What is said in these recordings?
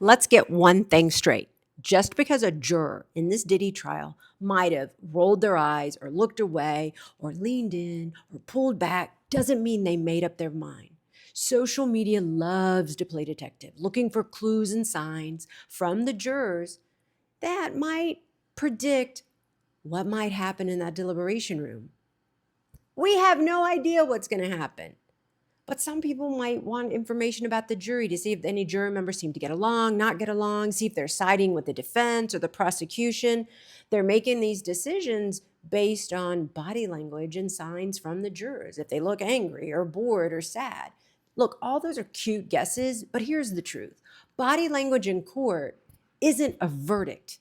Let's get one thing straight. Just because a juror in this Diddy trial might have rolled their eyes or looked away or leaned in or pulled back doesn't mean they made up their mind. Social media loves to play detective, looking for clues and signs from the jurors that might predict what might happen in that deliberation room. We have no idea what's going to happen. But some people might want information about the jury to see if any jury members seem to get along, not get along, see if they're siding with the defense or the prosecution. They're making these decisions based on body language and signs from the jurors, if they look angry or bored or sad. Look, all those are cute guesses, but here's the truth. Body language in court isn't a verdict.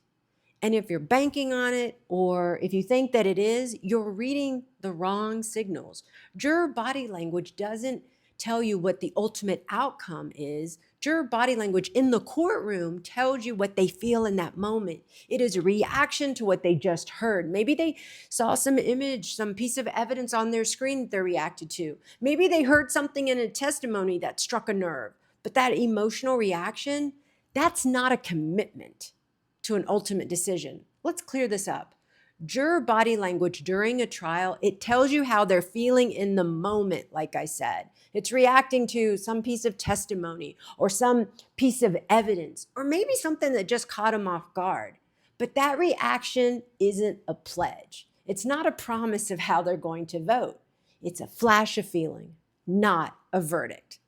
And if you're banking on it, or if you think that it is, you're reading the wrong signals. Juror body language doesn't tell you what the ultimate outcome is. Juror body language in the courtroom tells you what they feel in that moment. It is a reaction to what they just heard. Maybe they saw some image, some piece of evidence on their screen that they reacted to. Maybe they heard something in a testimony that struck a nerve. But that emotional reaction, that's not a commitment to an ultimate decision. Let's clear this up. Juror body language during a trial, it tells you how they're feeling in the moment, like I said. It's reacting to some piece of testimony or some piece of evidence, or maybe something that just caught them off guard. But that reaction isn't a pledge. It's not a promise of how they're going to vote. It's a flash of feeling, not a verdict.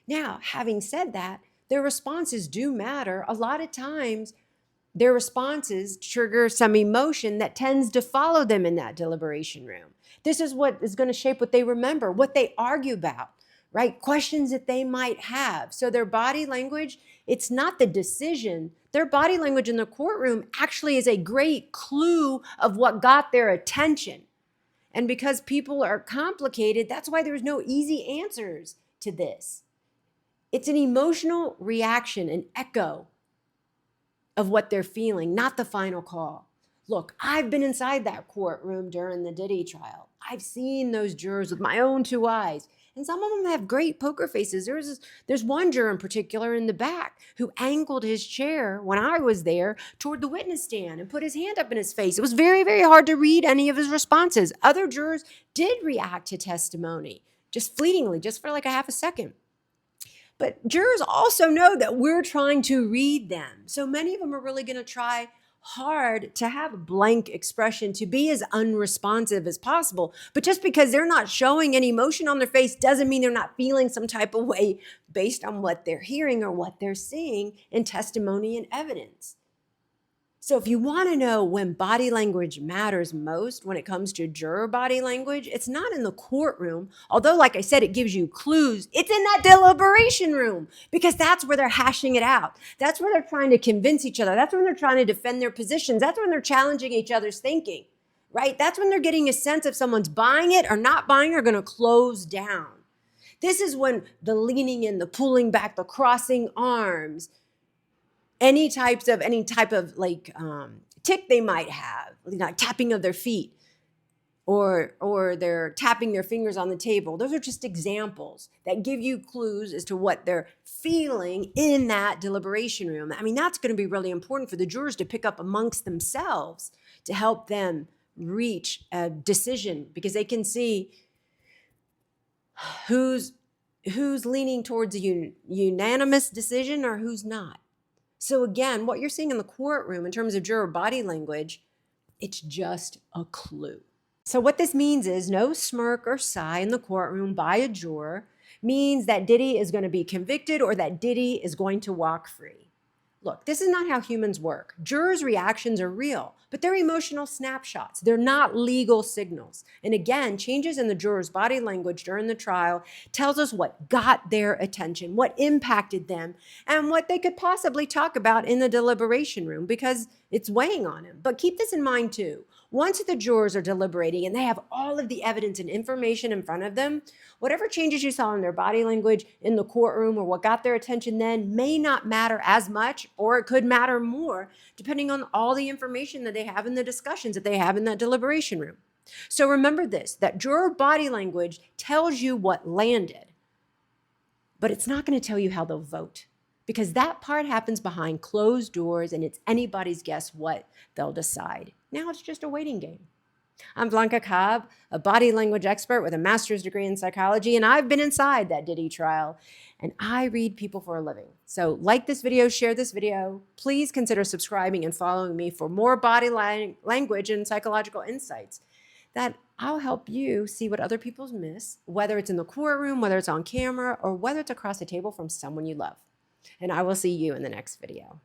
Now, having said that, their responses do matter. A lot of times, their responses trigger some emotion that tends to follow them in that deliberation room. This is what is going to shape what they remember, what they argue about, right? Questions that they might have. So their body language, it's not the decision. Their body language in the courtroom actually is a great clue of what got their attention. And because people are complicated, that's why there's no easy answers to this. It's an emotional reaction, an echo of what they're feeling, not the final call. Look, I've been inside that courtroom during the Diddy trial. I've seen those jurors with my own two eyes. And some of them have great poker faces. There's one juror in particular in the back who angled his chair when I was there toward the witness stand and put his hand up in his face. It was very, very hard to read any of his responses. Other jurors did react to testimony, just fleetingly, just for like a half a second. But jurors also know that we're trying to read them. So many of them are really going to try hard to have a blank expression, to be as unresponsive as possible. But just because they're not showing any emotion on their face doesn't mean they're not feeling some type of way based on what they're hearing or what they're seeing in testimony and evidence. So if you want to know when body language matters most when it comes to juror body language, it's not in the courtroom. Although, like I said, it gives you clues. It's in that deliberation room because that's where they're hashing it out. That's where they're trying to convince each other. That's when they're trying to defend their positions. That's when they're challenging each other's thinking, right? That's when they're getting a sense if someone's buying it or not buying or going to close down. This is when the leaning in, the pulling back, the crossing arms, any type of like tick they might have, like tapping of their feet or they're tapping their fingers on the table. Those are just examples that give you clues as to what they're feeling in that deliberation room. I mean, that's going to be really important for the jurors to pick up amongst themselves to help them reach a decision because they can see who's leaning towards a unanimous decision or who's not. So again, what you're seeing in the courtroom in terms of juror body language, it's just a clue. So what this means is no smirk or sigh in the courtroom by a juror means that Diddy is going to be convicted or that Diddy is going to walk free. Look, this is not how humans work. Jurors' reactions are real, but they're emotional snapshots. They're not legal signals. And again, changes in the jurors' body language during the trial tells us what got their attention, what impacted them, and what they could possibly talk about in the deliberation room because it's weighing on them. But keep this in mind too. Once the jurors are deliberating and they have all of the evidence and information in front of them, whatever changes you saw in their body language in the courtroom or what got their attention then may not matter as much, or it could matter more depending on all the information that they have in the discussions that they have in that deliberation room. So remember this, that juror body language tells you what landed, but it's not going to tell you how they'll vote because that part happens behind closed doors and it's anybody's guess what they'll decide. Now it's just a waiting game. I'm Blanca Cobb, a body language expert with a master's degree in psychology, and I've been inside that Diddy trial, and I read people for a living. So like this video, share this video. Please consider subscribing and following me for more body language and psychological insights that I'll help you see what other people miss, whether it's in the courtroom, whether it's on camera, or whether it's across the table from someone you love. And I will see you in the next video.